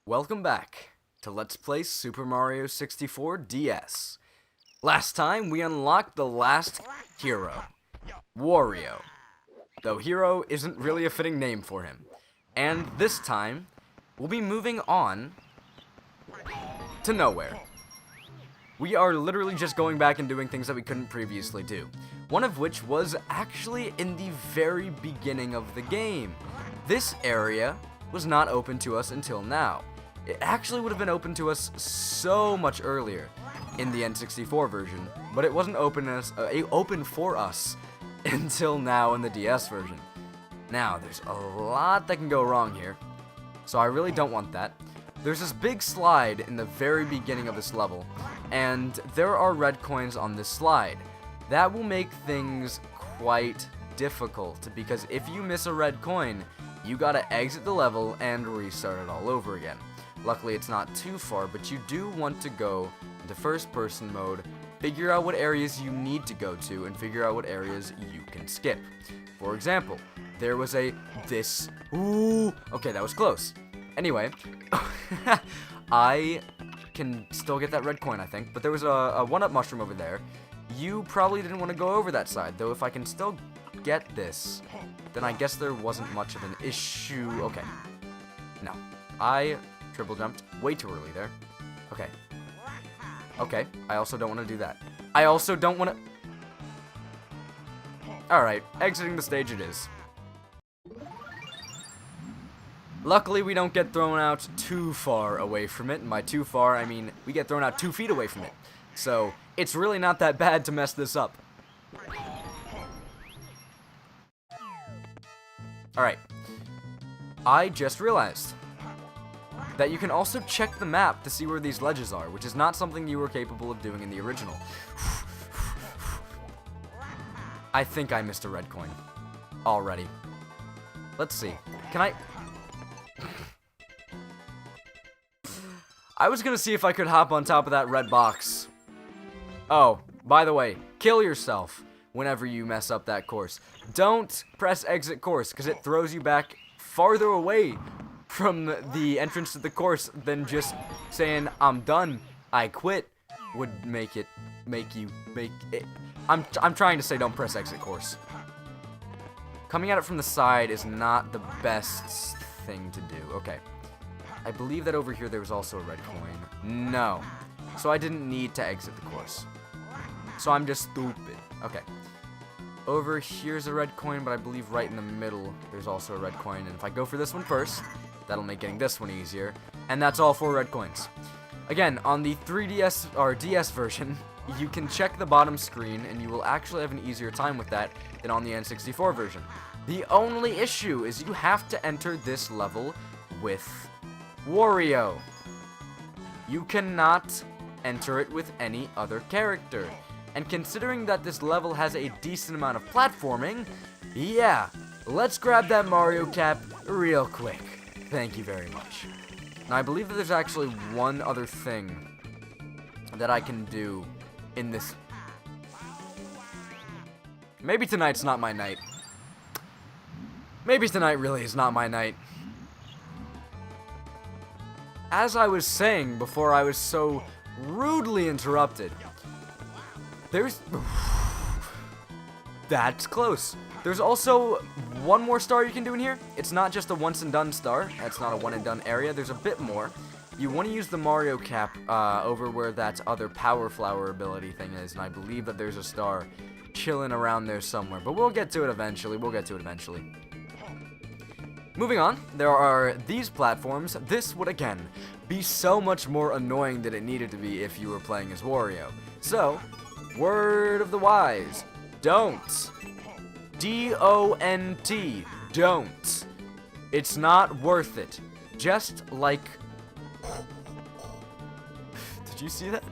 Welcome back to Let's Play Super Mario 64 DS. Last time, we unlocked the last hero, Wario. Though hero isn't really a fitting name for him. And this time, we'll be moving on to nowhere. We are literally just going back and doing things that we couldn't previously do. One of which was actually in the very beginning of the game. This area was not open to us until now. It actually would have been open to us so much earlier in the N64 version, but it wasn't open for us until now in the DS version. Now, there's a lot that can go wrong here, so I really don't want that. There's this big slide in the very beginning of this level, and there are red coins on this slide. That will make things quite difficult, because if you miss a red coin, you gotta exit the level and restart it all over again. Luckily, it's not too far, but you do want to go into first-person mode, figure out what areas you need to go to, and figure out what areas you can skip. For example, there was ooh, okay, that was close. Anyway, I can still get that red coin, I think, but there was a one-up mushroom over there. You probably didn't want to go over that side, though if I can still get this, then I guess there wasn't much of an issue. Okay. No. I triple jumped way too early there. Okay. Okay. I also don't want to do that. I also don't want to... Alright. Exiting the stage it is. Luckily, we don't get thrown out too far away from it. And by too far, I mean we get thrown out 2 feet away from it. So, it's really not that bad to mess this up. Alright. I just realized that you can also check the map to see where these ledges are, which is not something you were capable of doing in the original. I think I missed a red coin already. Let's see. Can I... I was gonna see if I could hop on top of that red box. Oh, by the way, kill yourself whenever you mess up that course. Don't press exit course, because it throws you back farther away from the entrance to the course than just saying, I'm done, I quit, would make it. I'm trying to say don't press exit course. Coming at it from the side is not the best thing to do. Okay. I believe that over here there was also a red coin. No. So I didn't need to exit the course. So I'm just stupid. Okay. Over here's a red coin, but I believe right in the middle there's also a red coin. And if I go for this one first, that'll make getting this one easier. And that's all 4 red coins. Again, on the 3DS or DS version, you can check the bottom screen, and you will actually have an easier time with that than on the N64 version. The only issue is you have to enter this level with Wario. You cannot enter it with any other character. And considering that this level has a decent amount of platforming, yeah, let's grab that Mario cap real quick. Thank you very much. Now, I believe that there's actually one other thing that I can do in this. Maybe tonight's not my night. Maybe tonight really is not my night. As I was saying before I was so rudely interrupted, that's close. There's also one more star you can do in here. It's not just a once and done star. That's not a one and done area. There's a bit more. You want to use the Mario cap over where that other power flower ability thing is, and I believe that there's a star chilling around there somewhere. But we'll get to it eventually. Moving on, there are these platforms. This would, again, be so much more annoying than it needed to be if you were playing as Wario. So, word of the wise, don't. D-O-N-T, don't. It's not worth it. Just like... Did you see that?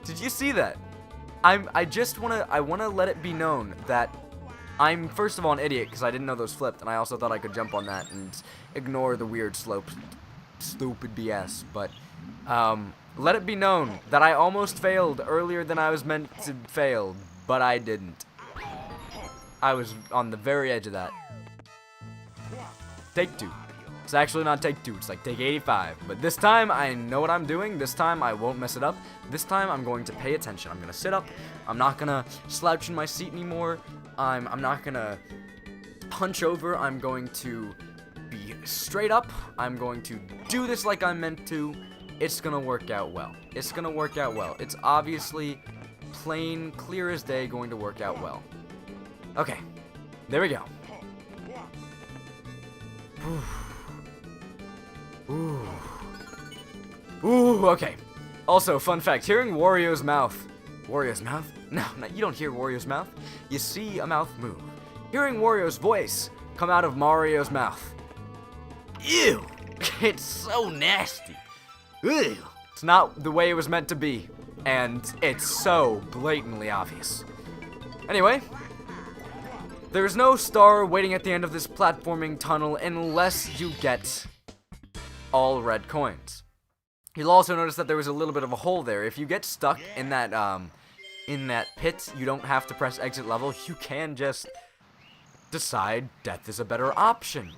Did you see that? I wanna let it be known that I'm, first of all, an idiot, because I didn't know those flipped, and I also thought I could jump on that and ignore the weird slope, stupid BS, but, let it be known that I almost failed earlier than I was meant to fail, but I didn't. I was on the very edge of that. Take 2. It's actually not take 2, it's like take 85. But this time, I know what I'm doing. This time, I won't mess it up. This time, I'm going to pay attention. I'm going to sit up. I'm not going to slouch in my seat anymore. I'm not going to hunch over. I'm going to be straight up. I'm going to do this like I'm meant to. It's going to work out well. It's going to work out well. It's obviously plain, clear as day going to work out well. Okay, there we go. Ooh, okay. Also, fun fact, hearing Wario's mouth. Wario's mouth? No, you don't hear Wario's mouth. You see a mouth move. Hearing Wario's voice come out of Mario's mouth. Ew! It's so nasty. Ew! It's not the way it was meant to be. And it's so blatantly obvious. Anyway, there's no star waiting at the end of this platforming tunnel unless you get all red coins. You'll also notice that there was a little bit of a hole there. If you get stuck in that pit, you don't have to press exit level. You can just decide death is a better option.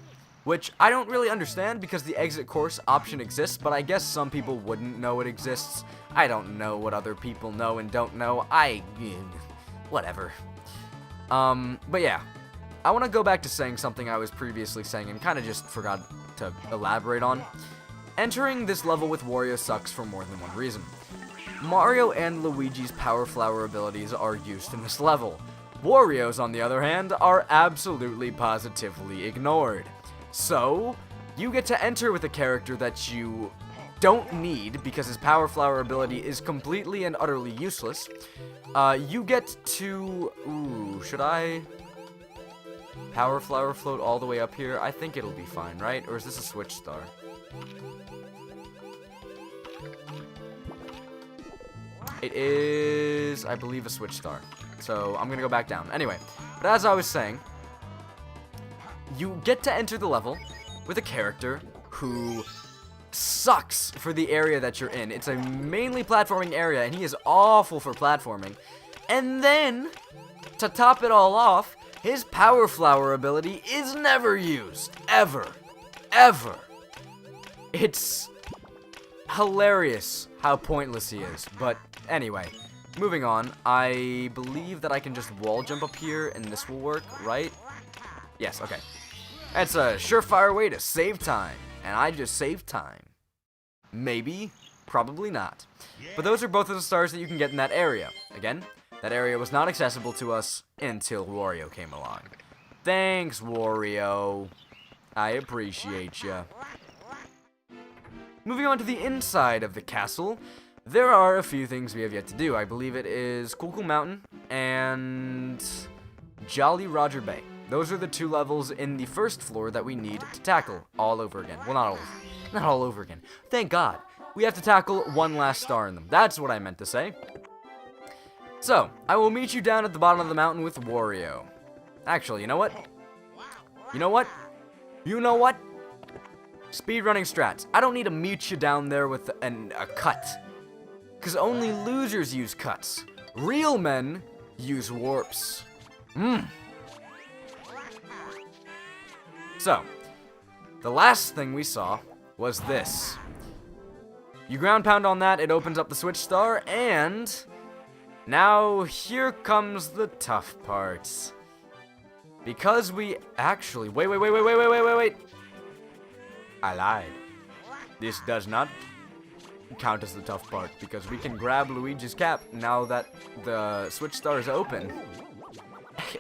Which I don't really understand because the exit course option exists, but I guess some people wouldn't know it exists. I don't know what other people know and don't know. Whatever. But yeah. I want to go back to saying something I was previously saying and kind of just forgot to elaborate on. Entering this level with Wario sucks for more than one reason. Mario and Luigi's Power Flower abilities are used in this level. Wario's, on the other hand, are absolutely positively ignored. So, you get to enter with a character that you don't need because his Power Flower ability is completely and utterly useless. You get to... Ooh, should I... Power Flower float all the way up here? I think it'll be fine, right? Or is this a Switch Star? It is, I believe, a Switch Star. So, I'm gonna go back down. Anyway, but as I was saying, you get to enter the level with a character who sucks for the area that you're in. It's a mainly platforming area, and he is awful for platforming. And then, to top it all off, his Power Flower ability is never used. Ever. Ever. It's hilarious how pointless he is. But anyway, moving on. I believe that I can just wall jump up here, and this will work, right? Yes, okay. That's a surefire way to save time. And I just saved time. Maybe. Probably not. But those are both of the stars that you can get in that area. Again, that area was not accessible to us until Wario came along. Thanks, Wario. I appreciate ya. Moving on to the inside of the castle, there are a few things we have yet to do. I believe it is Cool Cool Mountain and Jolly Roger Bay. Those are the two levels in the first floor that we need to tackle all over again. Well, not all over again. Thank God. We have to tackle one last star in them. That's what I meant to say. So, I will meet you down at the bottom of the mountain with Wario. Actually, you know what? You know what? You know what? Speedrunning strats. I don't need to meet you down there with a cut. Because only losers use cuts. Real men use warps. So, the last thing we saw was this. You ground pound on that, it opens up the Switch Star, and now here comes the tough parts. Because we actually... Wait. I lied. This does not count as the tough part, because we can grab Luigi's cap now that the Switch Star is open.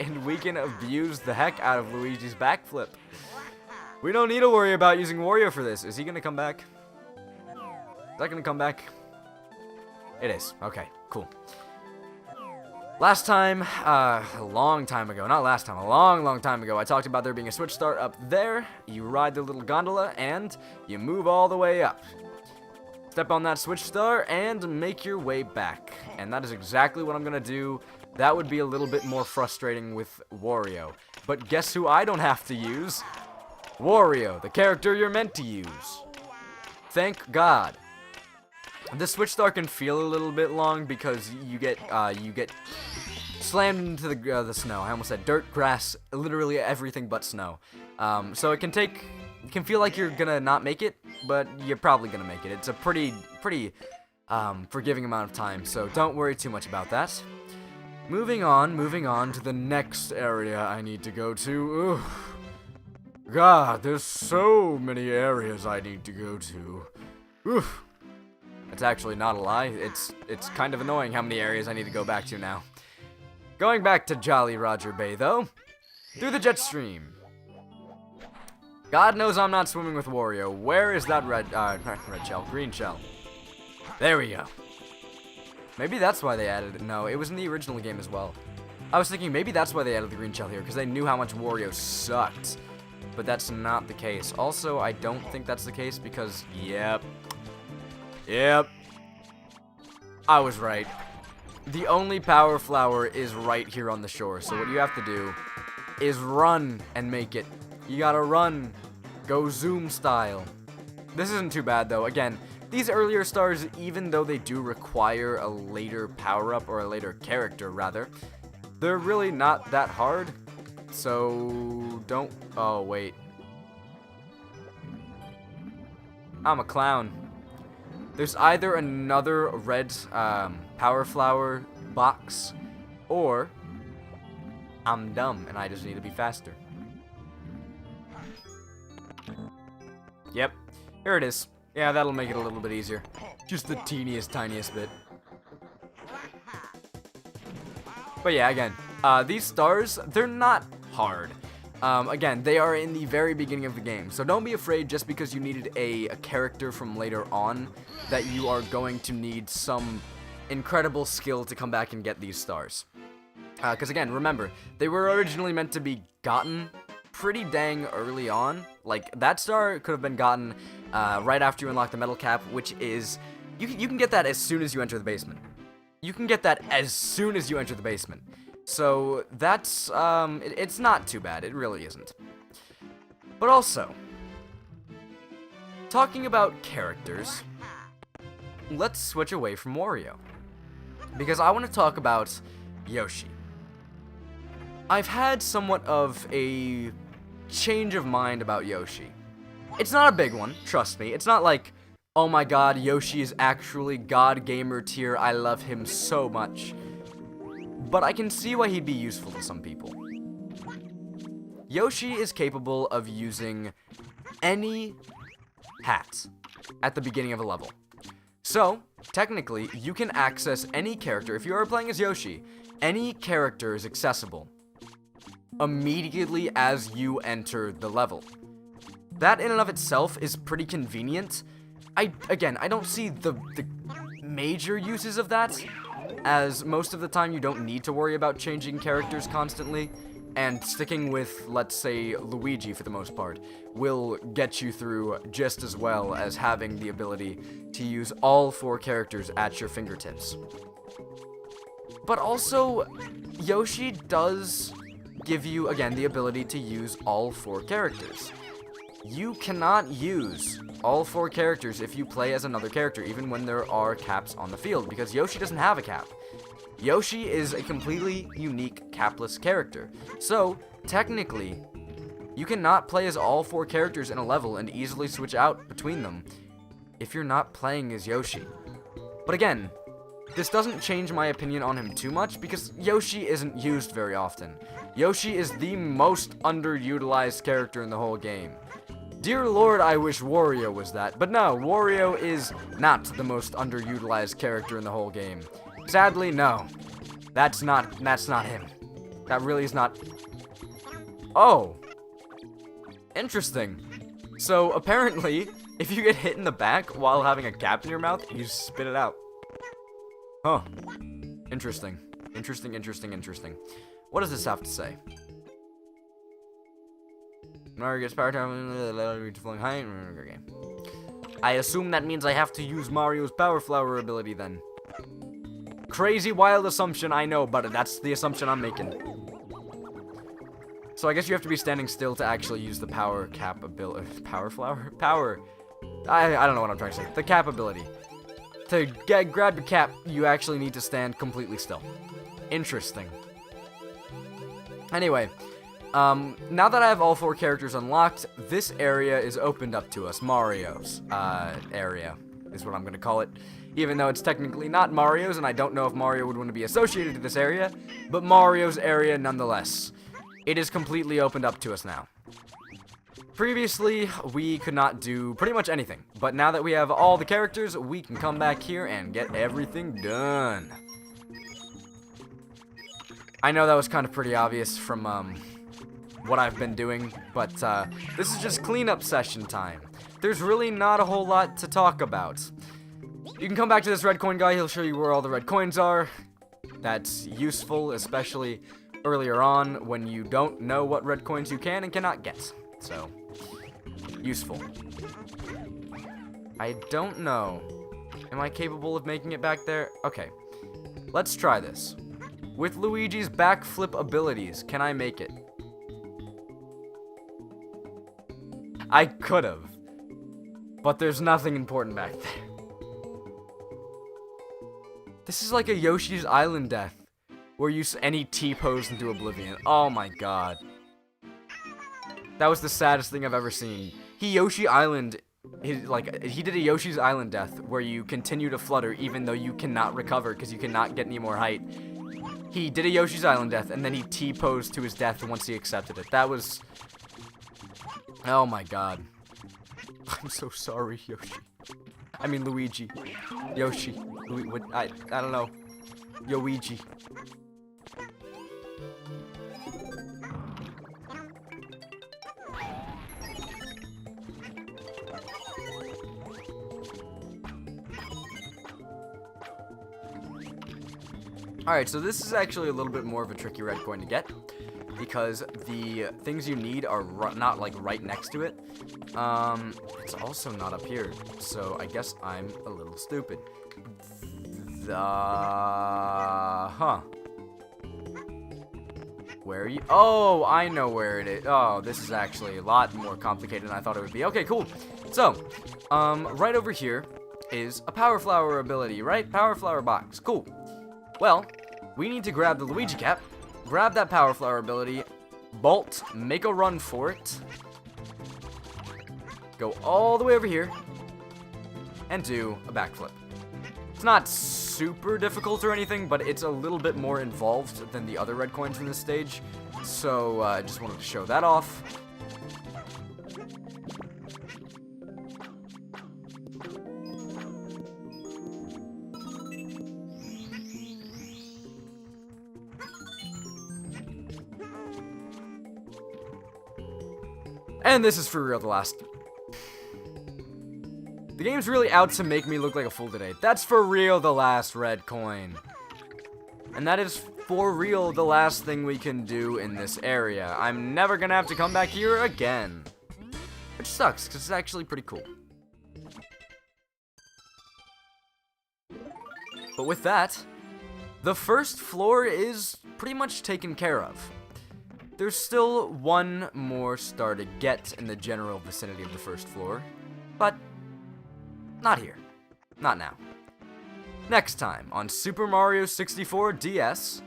And we can abuse the heck out of Luigi's backflip. We don't need to worry about using Wario for this. Is he gonna come back? Is that gonna come back? It is. Okay, cool. Last time, a long time ago, not last time, a long time ago, I talked about there being a Switch Star up there. You ride the little gondola, and you move all the way up. Step on that Switch Star, and make your way back. And that is exactly what I'm gonna do. That would be a little bit more frustrating with Wario. But guess who I don't have to use? Wario, the character you're meant to use. Thank God. The Switch Star can feel a little bit long because you get slammed into the snow. I almost said dirt, grass, literally everything but snow. So it can take It can feel like you're gonna not make it, but you're probably gonna make it. It's a pretty forgiving amount of time, so don't worry too much about that. Moving on to the next area I need to go to. Ugh. God, there's so many areas I need to go to. Oof. It's actually not a lie. It's kind of annoying how many areas I need to go back to now. Going back to Jolly Roger Bay, though, through the jet stream. God knows I'm not swimming with Wario. Where is that green shell? There we go. Maybe that's why they added it. No, it was in the original game as well. I was thinking maybe that's why they added the green shell here, because they knew how much Wario sucked. But that's not the case. Also, I don't think that's the case because, yep, I was right. The only power flower is right here on the shore, so what you have to do is run and make it. You gotta run. Go Zoom style. This isn't too bad, though. Again, these earlier stars, even though they do require a later power-up, or a later character, rather, they're really not that hard. So, don't... Oh, wait. I'm a clown. There's either another red power flower box, or I'm dumb and I just need to be faster. Yep, here it is. Yeah, that'll make it a little bit easier. Just the teeniest, tiniest bit. But yeah, again, these stars, they're not hard. Again, they are in the very beginning of the game, so don't be afraid just because you needed a character from later on that you are going to need some incredible skill to come back and get these stars. Because again, remember, they were originally meant to be gotten pretty dang early on. Like, that star could have been gotten right after you unlock the metal cap, which is, you can get that as soon as you enter the basement. You can get that as soon as you enter the basement. So, that's, it's not too bad, it really isn't. But also, talking about characters, let's switch away from Wario. Because I want to talk about Yoshi. I've had somewhat of a change of mind about Yoshi. It's not a big one, trust me. It's not like, oh my god, Yoshi is actually God Gamer tier, I love him so much. But I can see why he'd be useful to some people. Yoshi is capable of using any hat at the beginning of a level. So, technically, you can access any character. If you are playing as Yoshi, any character is accessible immediately as you enter the level. That in and of itself is pretty convenient. I don't see the major uses of that, as most of the time you don't need to worry about changing characters constantly, and sticking with, let's say, Luigi for the most part, will get you through just as well as having the ability to use all 4 characters at your fingertips. But also, Yoshi does give you, again, the ability to use all 4 characters. You cannot use all 4 characters if you play as another character, even when there are caps on the field, because Yoshi doesn't have a cap. Yoshi is a completely unique capless character. So, technically, you cannot play as all 4 characters in a level and easily switch out between them if you're not playing as Yoshi. But again, this doesn't change my opinion on him too much, because Yoshi isn't used very often. Yoshi is the most underutilized character in the whole game. Dear Lord, I wish Wario was that, but no, Wario is not the most underutilized character in the whole game. Sadly, no. That's not him. That really is not... Oh. Interesting. So, apparently, if you get hit in the back while having a cap in your mouth, you spit it out. Huh. Interesting. Interesting. What does this have to say? Mario gets power to flying high. I assume that means I have to use Mario's power flower ability then. Crazy wild assumption, I know, but that's the assumption I'm making. So I guess you have to be standing still to actually use the power cap ability. Power flower? Power. I don't know what I'm trying to say. The cap ability. To grab your cap, you actually need to stand completely still. Interesting. Anyway, Now that I have all 4 characters unlocked, this area is opened up to us. Mario's area is what I'm gonna call it. Even though it's technically not Mario's, and I don't know if Mario would want to be associated to this area, but Mario's area nonetheless. It is completely opened up to us now. Previously, we could not do pretty much anything, but now that we have all the characters, we can come back here and get everything done. I know that was kind of pretty obvious from what I've been doing, but this is just cleanup session time. There's really not a whole lot to talk about. You can come back to this red coin guy, he'll show you where all the red coins are. That's useful, especially earlier on when you don't know what red coins you can and cannot get. So, useful. I don't know. Am I capable of making it back there? Okay, let's try this. With Luigi's backflip abilities, can I make it? I could've, but there's nothing important back there. This is like a Yoshi's Island death, where he T-posed into oblivion. Oh my god. That was the saddest thing I've ever seen. He did a Yoshi's Island death, where you continue to flutter even though you cannot recover because you cannot get any more height. He did a Yoshi's Island death, and then he T-posed to his death once he accepted it. That was... Oh my god. I'm so sorry, Yoshi. I mean, Luigi. Yoshi. I don't know. Yoigi. Alright, so this is actually a little bit more of a tricky red coin to get, because the things you need are not, like, right next to it. It's also not up here, so I guess I'm a little stupid. Where are you? Oh, I know where it is. Oh, this is actually a lot more complicated than I thought it would be. Okay, cool. So, right over here is a Power Flower ability, right? Power Flower box. Cool. Well, we need to grab the Luigi cap, grab that Power Flower ability, bolt, make a run for it, go all the way over here, and do a backflip. It's not super difficult or anything, but it's a little bit more involved than the other red coins in this stage, so I just wanted to show that off. And this is for real the last. The game's really out to make me look like a fool today. That's for real the last red coin. And that is for real the last thing we can do in this area. I'm never gonna have to come back here again. Which sucks, because it's actually pretty cool. But with that, the first floor is pretty much taken care of. There's still one more star to get in the general vicinity of the first floor, but not here. Not now. Next time on Super Mario 64 DS,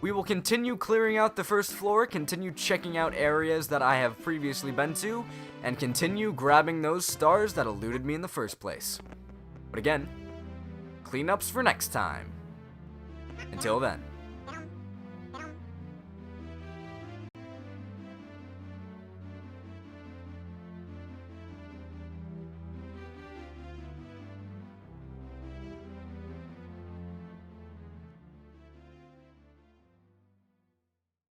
we will continue clearing out the first floor, continue checking out areas that I have previously been to, and continue grabbing those stars that eluded me in the first place. But again, cleanups for next time. Until then.